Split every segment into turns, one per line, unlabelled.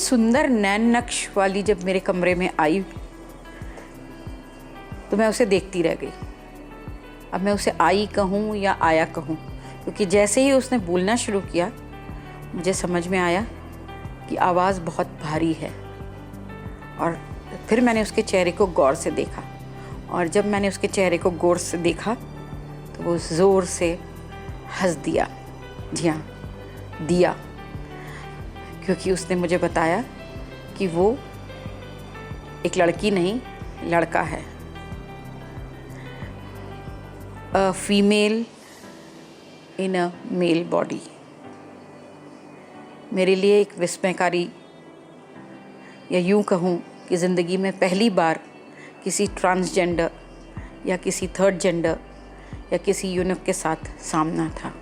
सुंदर नैन नक्श वाली जब मेरे कमरे में आई तो मैं उसे देखती रह गई। अब मैं उसे आई कहूँ या आया कहूँ, क्योंकि जैसे ही उसने बोलना शुरू किया मुझे समझ में आया कि आवाज़ बहुत भारी है। और फिर मैंने उसके चेहरे को गौर से देखा, और जब मैंने उसके चेहरे को गौर से देखा तो वो ज़ोर से हंस दिया। जी हाँ, दिया, क्योंकि उसने मुझे बताया कि वो एक लड़की नहीं, लड़का है। A female in a male body. मेरे लिए एक विस्मयकारी, या यूँ कहूँ कि ज़िंदगी में पहली बार किसी ट्रांसजेंडर या किसी थर्ड जेंडर या किसी यूनिक के साथ सामना था।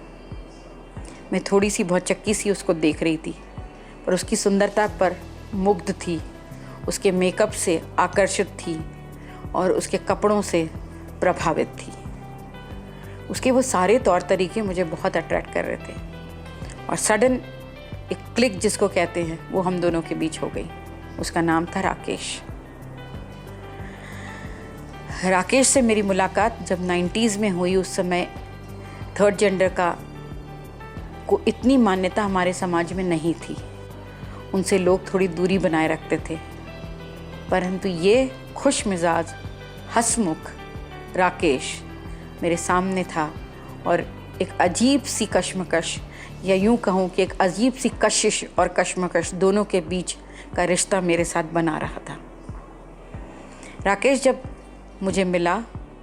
मैं थोड़ी सी भौचक्की सी उसको देख रही थी, पर उसकी सुंदरता पर मुग्ध थी, उसके मेकअप से आकर्षित थी और उसके कपड़ों से प्रभावित थी। उसके वो सारे तौर तरीके मुझे बहुत अट्रैक्ट कर रहे थे, और सडन एक क्लिक जिसको कहते हैं वो हम दोनों के बीच हो गई। उसका नाम था राकेश। राकेश से मेरी मुलाकात जब 90s में हुई, उस समय थर्ड जेंडर को इतनी मान्यता हमारे समाज में नहीं थी। उनसे लोग थोड़ी दूरी बनाए रखते थे, परंतु ये खुश मिजाज हंसमुख राकेश मेरे सामने था, और एक अजीब सी कश्मकश, या यूँ कहूँ कि एक अजीब सी कशिश और कश्मकश दोनों के बीच का रिश्ता मेरे साथ बना रहा था। राकेश जब मुझे मिला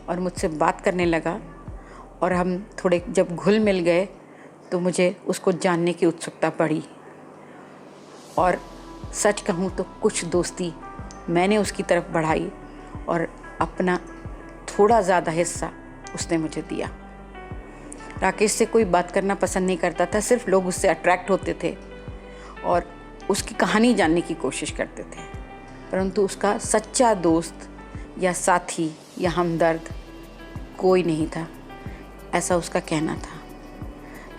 और मुझसे बात करने लगा और हम थोड़े जब घुल मिल गए तो मुझे उसको जानने की उत्सुकता बढ़ी, और सच कहूँ तो कुछ दोस्ती मैंने उसकी तरफ बढ़ाई और अपना थोड़ा ज़्यादा हिस्सा उसने मुझे दिया। राकेश से कोई बात करना पसंद नहीं करता था, सिर्फ लोग उससे अट्रैक्ट होते थे और उसकी कहानी जानने की कोशिश करते थे, परंतु उसका सच्चा दोस्त या साथी या हमदर्द कोई नहीं था, ऐसा उसका कहना था।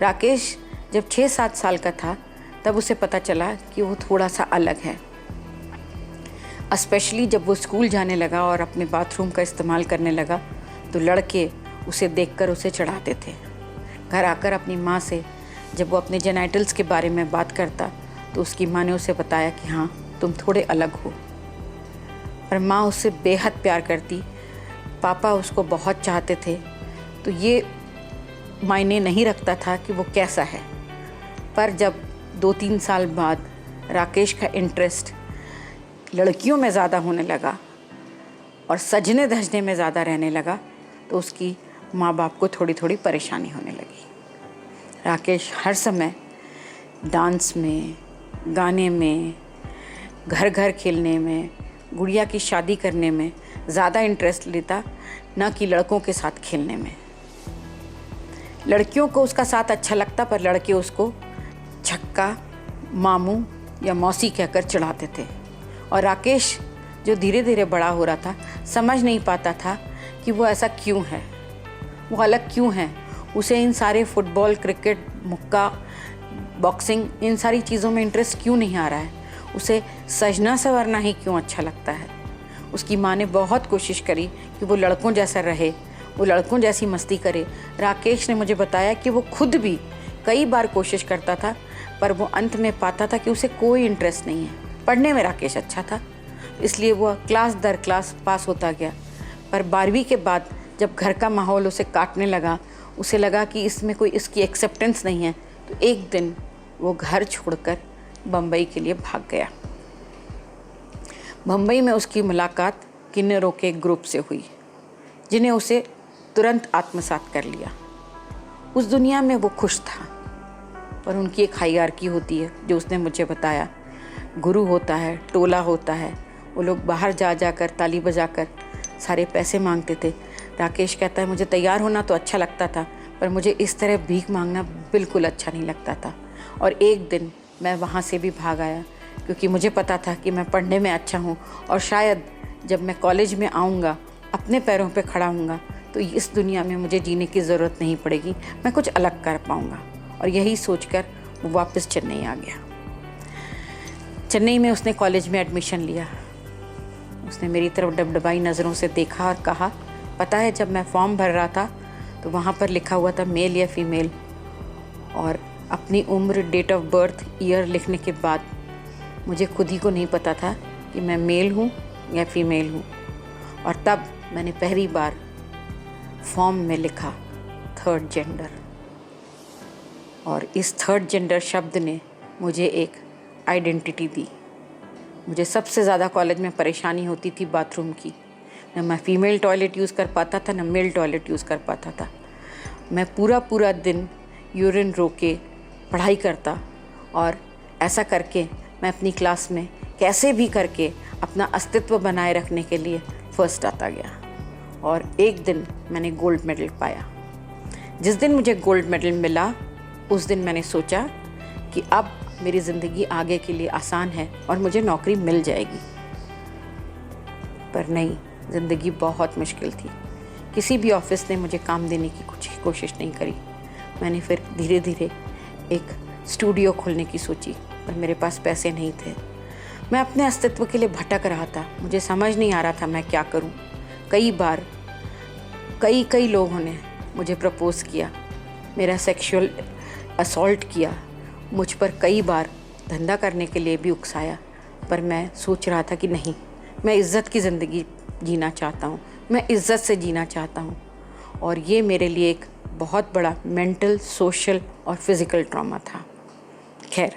राकेश जब 6-7 साल का था तब उसे पता चला कि वो थोड़ा सा अलग है, स्पेशली जब वो स्कूल जाने लगा और अपने बाथरूम का इस्तेमाल करने लगा तो लड़के उसे देखकर उसे चढ़ाते थे। घर आकर अपनी माँ से जब वो अपने जेनिटल्स के बारे में बात करता तो उसकी माँ ने उसे बताया कि हाँ, तुम थोड़े अलग हो। पर माँ उससे बेहद प्यार करती, पापा उसको बहुत चाहते थे, तो ये मायने नहीं रखता था कि वो कैसा है। पर जब 2-3 साल बाद राकेश का इंटरेस्ट लड़कियों में ज़्यादा होने लगा और सजने धजने में ज़्यादा रहने लगा तो उसकी माँ बाप को थोड़ी थोड़ी परेशानी होने लगी। राकेश हर समय डांस में, गाने में, घर घर खेलने में, गुड़िया की शादी करने में ज़्यादा इंटरेस्ट लेता, न कि लड़कों के साथ खेलने में। लड़कियों को उसका साथ अच्छा लगता, पर लड़के उसको छक्का, मामू या मौसी कहकर चढ़ाते थे। और राकेश जो धीरे धीरे बड़ा हो रहा था समझ नहीं पाता था कि वो ऐसा क्यों है, वो अलग क्यों है। उसे इन सारे फुटबॉल, क्रिकेट, मुक्का, बॉक्सिंग, इन सारी चीज़ों में इंटरेस्ट क्यों नहीं आ रहा है। उसे सजना संवरना ही क्यों अच्छा लगता है। उसकी माँ ने बहुत कोशिश करी कि वो लड़कों जैसा रहे, वो लड़कों जैसी मस्ती करे। राकेश ने मुझे बताया कि वो खुद भी कई बार कोशिश करता था, पर वो अंत में पाता था कि उसे कोई इंटरेस्ट नहीं है। पढ़ने में राकेश अच्छा था, इसलिए वो क्लास दर क्लास पास होता गया। पर 12वीं के बाद जब घर का माहौल उसे काटने लगा, उसे लगा कि इसमें कोई इसकी एक्सेप्टेंस नहीं है, तो एक दिन वो घर छोड़कर बम्बई के लिए भाग गया। बम्बई में उसकी मुलाकात किन्नरों के एक ग्रुप से हुई, जिन्हें उसे तुरंत आत्मसात कर लिया। उस दुनिया में वो खुश था, पर उनकी एक हायरार्की होती है जो उसने मुझे बताया। गुरु होता है, टोला होता है, वो लोग बाहर जा जाकर ताली बजाकर सारे पैसे मांगते थे। राकेश कहता है मुझे तैयार होना तो अच्छा लगता था, पर मुझे इस तरह भीख मांगना बिल्कुल अच्छा नहीं लगता था। और एक दिन मैं वहाँ से भी भाग आया, क्योंकि मुझे पता था कि मैं पढ़ने में अच्छा हूँ और शायद जब मैं कॉलेज में आऊँगा, अपने पैरों पे खड़ा हूँगा, तो इस दुनिया में मुझे जीने की ज़रूरत नहीं पड़ेगी, मैं कुछ अलग कर पाऊँगा। और यही सोचकर वो वापस चेन्नई आ गया। चेन्नई में उसने कॉलेज में एडमिशन लिया। उसने मेरी तरफ डबडबाई नज़रों से देखा और कहा, पता है जब मैं फॉर्म भर रहा था तो वहाँ पर लिखा हुआ था मेल या फीमेल, और अपनी उम्र, डेट ऑफ बर्थ, ईयर लिखने के बाद मुझे खुद ही को नहीं पता था कि मैं मेल हूँ या फीमेल हूँ। और तब मैंने पहली बार फॉर्म में लिखा थर्ड जेंडर, और इस थर्ड जेंडर शब्द ने मुझे एक आइडेंटिटी दी। मुझे सबसे ज़्यादा कॉलेज में परेशानी होती थी बाथरूम की। न मैं फ़ीमेल टॉयलेट यूज़ कर पाता था, न मेल टॉयलेट यूज़ कर पाता था। मैं पूरा दिन यूरिन रोक के पढ़ाई करता, और ऐसा करके मैं अपनी क्लास में कैसे भी करके अपना अस्तित्व बनाए रखने के लिए फर्स्ट आता गया। और एक दिन मैंने गोल्ड मेडल पाया। जिस दिन मुझे गोल्ड मेडल मिला उस दिन मैंने सोचा कि अब मेरी ज़िंदगी आगे के लिए आसान है और मुझे नौकरी मिल जाएगी। पर नहीं, ज़िंदगी बहुत मुश्किल थी। किसी भी ऑफिस ने मुझे काम देने की कुछ कोशिश नहीं करी। मैंने फिर धीरे धीरे एक स्टूडियो खोलने की सोची, पर मेरे पास पैसे नहीं थे। मैं अपने अस्तित्व के लिए भटक रहा था। मुझे समझ नहीं आ रहा था मैं क्या करूं। कई बार कई लोगों ने मुझे प्रपोज़ किया, मेरा सेक्सुअल असॉल्ट किया, मुझ पर कई बार धंधा करने के लिए भी उकसाया। पर मैं सोच रहा था कि नहीं, मैं इज़्ज़त की ज़िंदगी जीना चाहता हूँ, मैं इज़्ज़त से जीना चाहता हूँ। और ये मेरे लिए एक बहुत बड़ा मेंटल, सोशल और फिज़िकल ट्रॉमा था। खैर,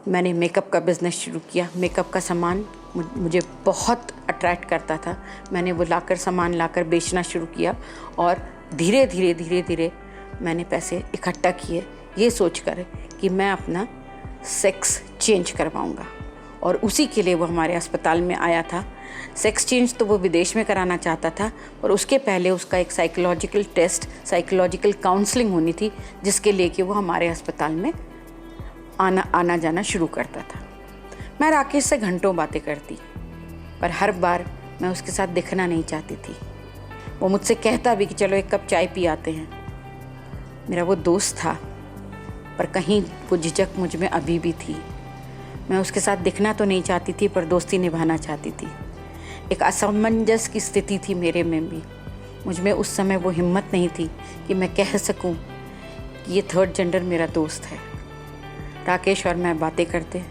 मैंने मेकअप का बिज़नेस शुरू किया। मेकअप का सामान मुझे बहुत अट्रैक्ट करता था। मैंने वो सामान लाकर बेचना शुरू किया, और धीरे धीरे मैंने पैसे इकट्ठा किए, ये सोचकर कि मैं अपना सेक्स चेंज करवाऊंगा। और उसी के लिए वो हमारे अस्पताल में आया था। सेक्स चेंज तो वो विदेश में कराना चाहता था, और उसके पहले उसका एक साइकोलॉजिकल टेस्ट, साइकोलॉजिकल काउंसलिंग होनी थी, जिसके लिए कि वो हमारे अस्पताल में आना जाना शुरू करता था। मैं राकेश से घंटों बातें करती, पर हर बार मैं उसके साथ दिखना नहीं चाहती थी। वो मुझसे कहता भी कि चलो एक कप चाय पी आते हैं। मेरा वो दोस्त था, पर कहीं वो झिझक मुझ में अभी भी थी। मैं उसके साथ दिखना तो नहीं चाहती थी, पर दोस्ती निभाना चाहती थी। एक असमंजस की स्थिति थी मेरे में भी। मुझ में उस समय वो हिम्मत नहीं थी कि मैं कह सकूं कि ये थर्ड जेंडर मेरा दोस्त है। राकेश और मैं बातें करते।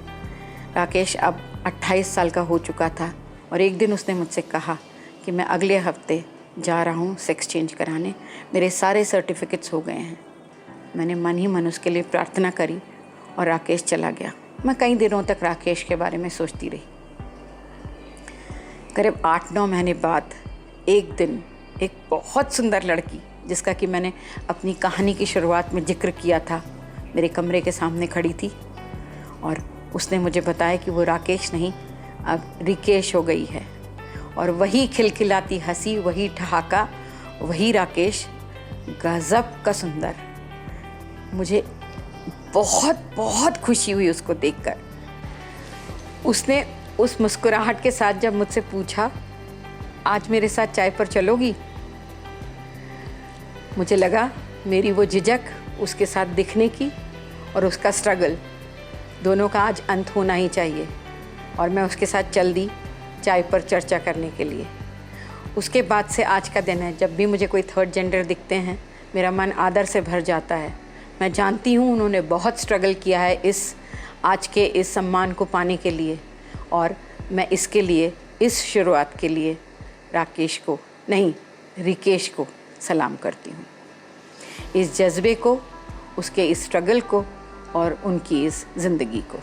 राकेश अब 28 साल का हो चुका था, और एक दिन उसने मुझसे कहा कि मैं अगले हफ्ते जा रहा हूँ सेक्स चेंज कराने, मेरे सारे सर्टिफिकेट्स हो गए हैं। मैंने मन ही मन उसके लिए प्रार्थना करी, और राकेश चला गया। मैं कई दिनों तक राकेश के बारे में सोचती रही। करीब 8-9 महीने बाद एक दिन एक बहुत सुंदर लड़की, जिसका कि मैंने अपनी कहानी की शुरुआत में जिक्र किया था, मेरे कमरे के सामने खड़ी थी, और उसने मुझे बताया कि वो राकेश नहीं, अब रिकेश हो गई है। और वही खिलखिलाती हंसी, वही ठहाका, वही राकेश, गजब का सुंदर। मुझे बहुत खुशी हुई उसको देखकर। उसने उस मुस्कुराहट के साथ जब मुझसे पूछा, आज मेरे साथ चाय पर चलोगी, मुझे लगा मेरी वो झिझक, उसके साथ दिखने की और उसका स्ट्रगल, दोनों का आज अंत होना ही चाहिए। और मैं उसके साथ चल दी चाय पर चर्चा करने के लिए। उसके बाद से आज का दिन है, जब भी मुझे कोई थर्ड जेंडर दिखते हैं, मेरा मन आदर से भर जाता है। मैं जानती हूँ उन्होंने बहुत स्ट्रगल किया है आज के इस सम्मान को पाने के लिए, और मैं इसके लिए, इस शुरुआत के लिए राकेश को नहीं, रिकेश को सलाम करती हूँ। इस जज्बे को, उसके इस स्ट्रगल को और उनकी इस ज़िंदगी को।